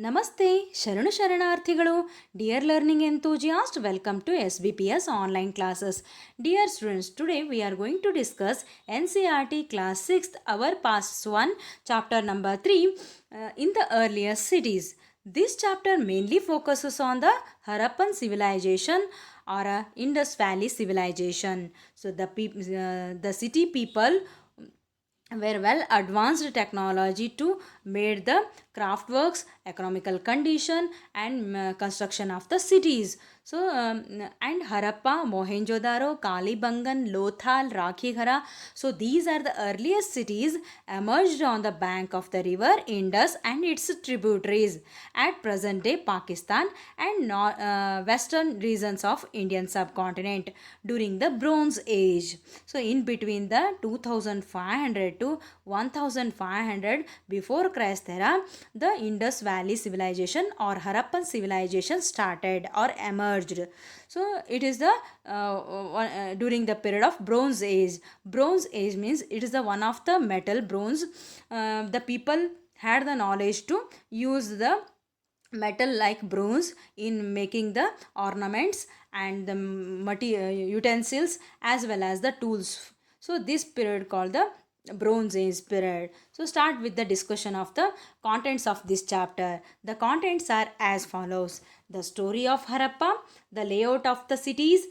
ನಮಸ್ತೆ ಶರಣು ಶರಣಾರ್ಥಿಗಳು. Dear learning enthusiast, welcome to SBPS online classes. Dear students, today we are going to discuss NCERT class 6th, our past 1, chapter number 3, in the earliest cities. This chapter mainly focuses on the Harappan civilization or Indus Valley civilization. So the city people were well advanced technology to made the craft works, economical condition, and construction of the cities. So and Harappa, Mohenjo-daro, Kalibangan, Lothal, Rakhighara, so these are the earliest cities emerged on the bank of the river Indus and its tributaries at present day Pakistan and western regions of Indian subcontinent during the Bronze Age. So in between the 2500 to 1500 before Christ era, the Indus Valley civilization or Harappan civilization started or emerged. So it is the during the period of Bronze Age. Bronze Age means it is the one of the metal bronze. The people had the knowledge to use the metal like bronze in making the ornaments and the utensils as well as the tools. So this period called the Bronze Age period. So start with the discussion of the contents of this chapter. The contents are as follows: the story of Harappa, the layout of the cities,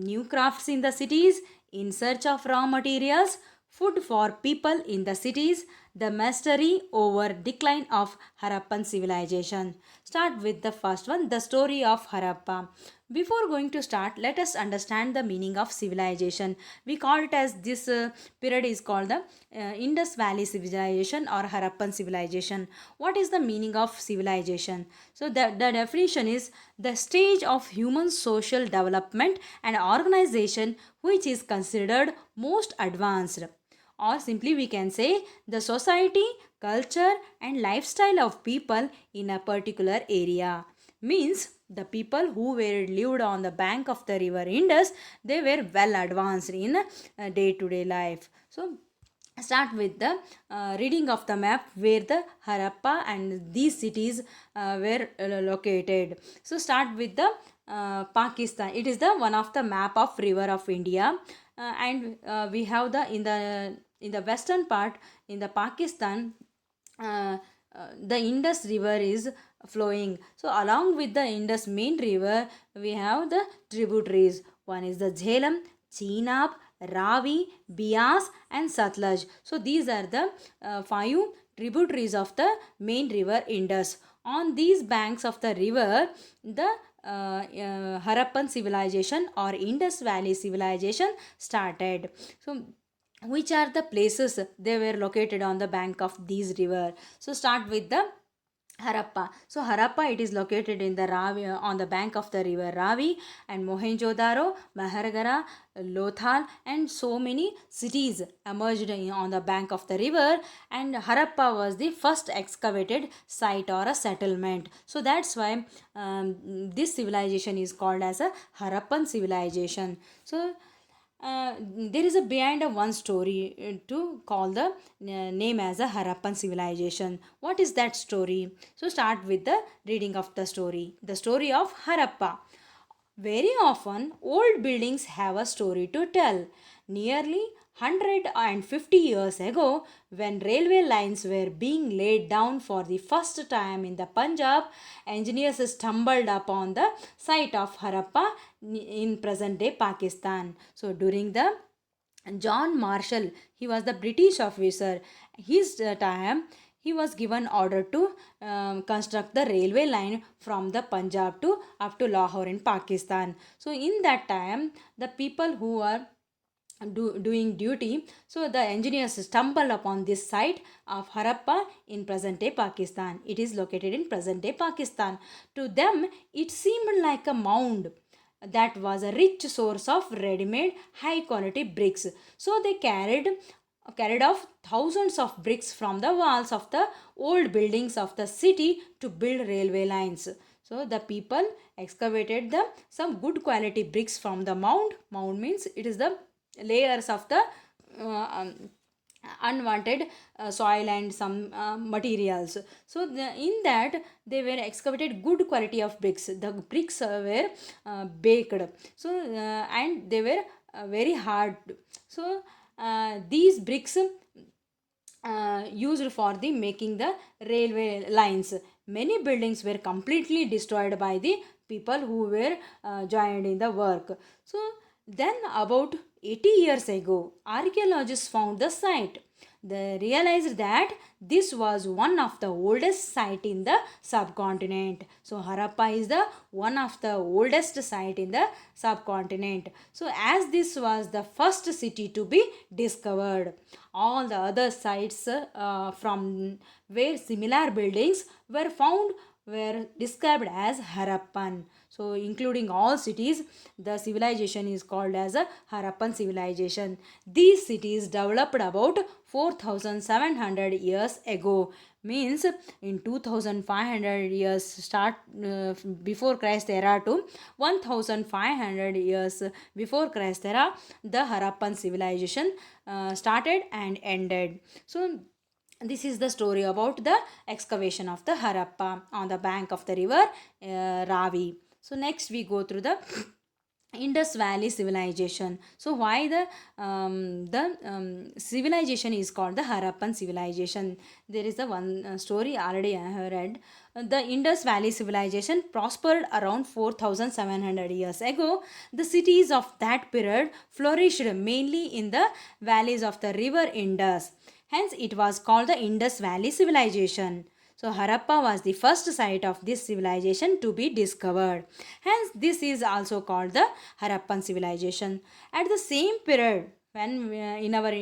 new crafts in the cities, in search of raw materials, food for people in the cities, the mastery over decline of Harappan civilization. Start with the first one, the story of Harappa. Before going to start, let us understand the meaning of civilization. We call it as this period is called the Indus Valley civilization or Harappan civilization. What is the meaning of civilization? So the definition is the stage of human social development and organization which is considered most advanced, or simply we can say the society, culture and lifestyle of people in a particular area. Means the people who were lived on the bank of the river Indus, they were well advanced in day to day life. So start with the reading of the map where the Harappa and these cities were located. So start with the Pakistan. It is the one of the map of river of India, and we have the in the western part in the Pakistan, the Indus river is flowing. So along with the Indus main river, we have the tributaries. One is the Jhelum, Chenab, Ravi, Bias and Satluj. So these are the five tributaries of the main river Indus. On these banks of the river, the Harappan civilization or Indus Valley civilization started. So which are the places they were located on the bank of these river? So start with the Harappa. So Harappa, it is located in the Ravi, on the bank of the river Ravi, and Mohenjo-daro, Maharagara, Lothal and so many cities emerged on the bank of the river, and Harappa was the first excavated site or a settlement. So that's why this civilization is called as a Harappan civilization. So there is a behind a one story to call the name as a Harappan civilization. What is that story? So start with the reading of the story. The story of Harappa. Very often, old buildings have a story to tell. Nearly 150 years ago, when railway lines were being laid down for the first time in the Punjab, engineers stumbled upon the site of Harappa in present day Pakistan. So, during the John Marshall, he was the British officer. His time, he was given order to construct the railway line from the Punjab to up to Lahore in Pakistan. So in that time, the people who are doing duty, so the engineers stumbled upon this site of Harappa in present day Pakistan. It is located in present day Pakistan. To them, it seemed like a mound that was a rich source of ready-made high quality bricks. So they carried off thousands of bricks from the walls of the old buildings of the city to build railway lines. So the people excavated the some good quality bricks from the mound. Mound means it is the layers of the uh, um, unwanted soil and some materials. So in that they were excavated good quality of bricks. The bricks were baked, so and they were very hard. So these bricks used for the making the railway lines. Many buildings were completely destroyed by the people who were joined in the work. So then about 80 years ago, archaeologists found the site. They realized that this was one of the oldest site in the subcontinent. So Harappa is the one of the oldest site in the subcontinent. So as this was the first city to be discovered, all the other sites from where similar buildings were found were described as Harappan. So, including all cities, the civilization is called as a Harappan civilization. These cities developed about 4,700 years ago. Means in 2,500 years start before Christ era to 1,500 years before Christ era, the Harappan civilization started and ended. So this is the story about the excavation of the Harappa on the bank of the river Ravi. So next we go through the Indus Valley civilization. So why the civilization is called the Harappan civilization? There is the one story already I have read. The Indus Valley civilization prospered around 4,700 years ago. The cities of that period flourished mainly in the valleys of the river Indus. Hence, it was called the Indus Valley civilization. So, Harappa was the first site of this civilization to be discovered. Hence, this is also called the Harappan civilization. At the same period, when in our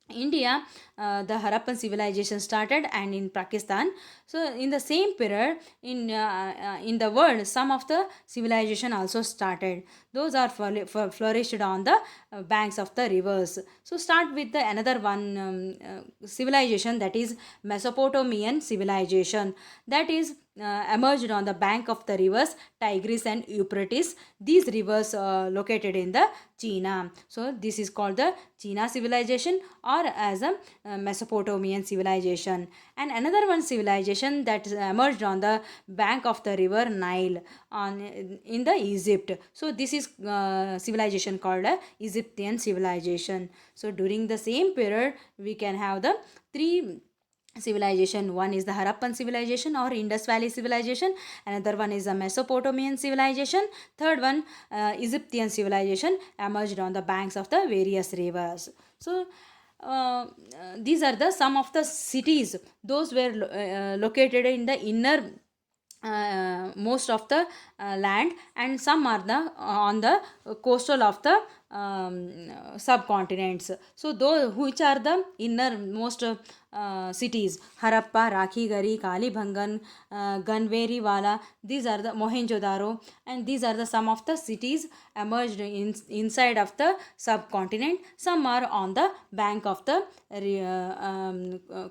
India, the Harappan civilization started, and in Pakistan. So, in the same period, in the world, some of the civilization also started. Those are flourished on the banks of the rivers. So, start with the another one civilization, that is Mesopotamian civilization, that is emerged on the bank of the rivers Tigris and Euphrates. These rivers located in the China. So this is called the China civilization or as a Mesopotamian civilization. And another one civilization that emerged on the bank of the river Nile on in the Egypt. So this is civilization called a Egyptian civilization. So during the same period we can have the three civilization. One is the Harappan civilization or Indus Valley civilization, another one is the Mesopotamian civilization, third one Egyptian civilization emerged on the banks of the various rivers. So these are the some of the cities. Those were located in the inner most of the land, and some are the on the coastal of the subcontinents. So those which are the innermost cities: Harappa, Rakhigari, Kalibhangan, Ganveriwala. These are the Mohenjo-daro, and these are the some of the cities emerged inside of the subcontinent. Some are on the bank of the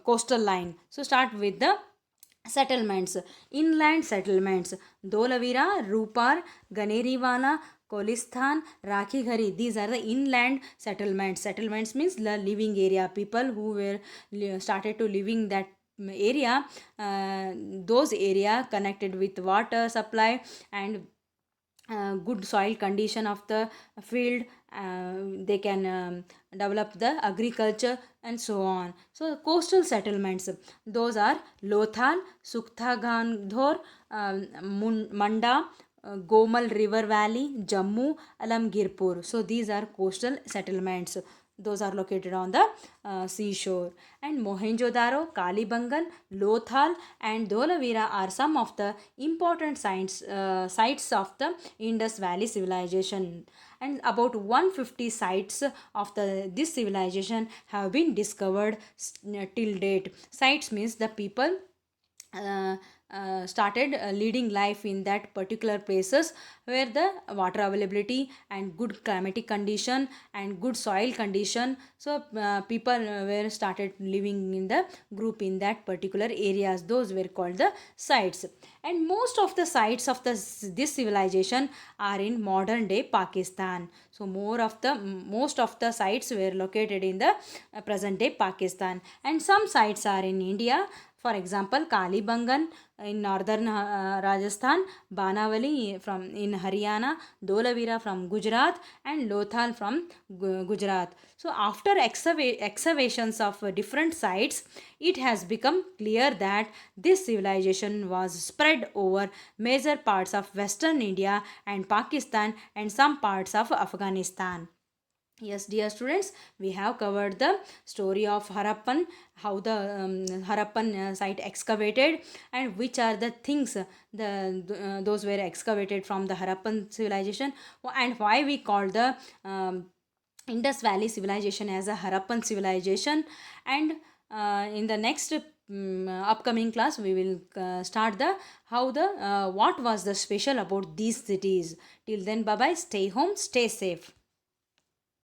coastal line. So start with the settlements. Inland settlements: Dolavira, Rupar, Ganeriwala, Kolistan, Rakhighari. These are the inland settlements. Settlements means the living area. People who were started to living that area, those area connected with water supply and good soil condition of the field. They can develop the agriculture and so on. So coastal settlements, those are Lothal, Sukta Gandhor, Manda, Gomal River Valley, Jammu, Alamgirpur. So these are coastal settlements. Those are located on the seashore. And Mohenjo-daro, Kalibangan, Lothal and Dholavira are some of the important sites of the Indus Valley civilization. And about 150 sites of this civilization have been discovered till date. Sites means the people started leading life in that particular places where the water availability and good climatic condition and good soil condition. So people were started living in the group in that particular areas. Those were called the sites. And most of the sites of this civilization are in modern day Pakistan. So most of the sites were located in the present day Pakistan, and some sites are in India. For example, Kalibangan in northern Rajasthan, Banavali from in Haryana, Dolavira from Gujarat, and Lothal from Gujarat. So after excavations of different sites, it has become clear that this civilization was spread over major parts of western India and Pakistan and some parts of Afghanistan. Yes, dear students, we have covered the story of Harappan, how the Harappan site excavated, and which are the things those were excavated from the Harappan civilization, and why we call the Indus Valley civilization as a Harappan civilization. And in the next upcoming class, we will start the how the what was the special about these cities. Till then, bye bye. Stay home, stay safe.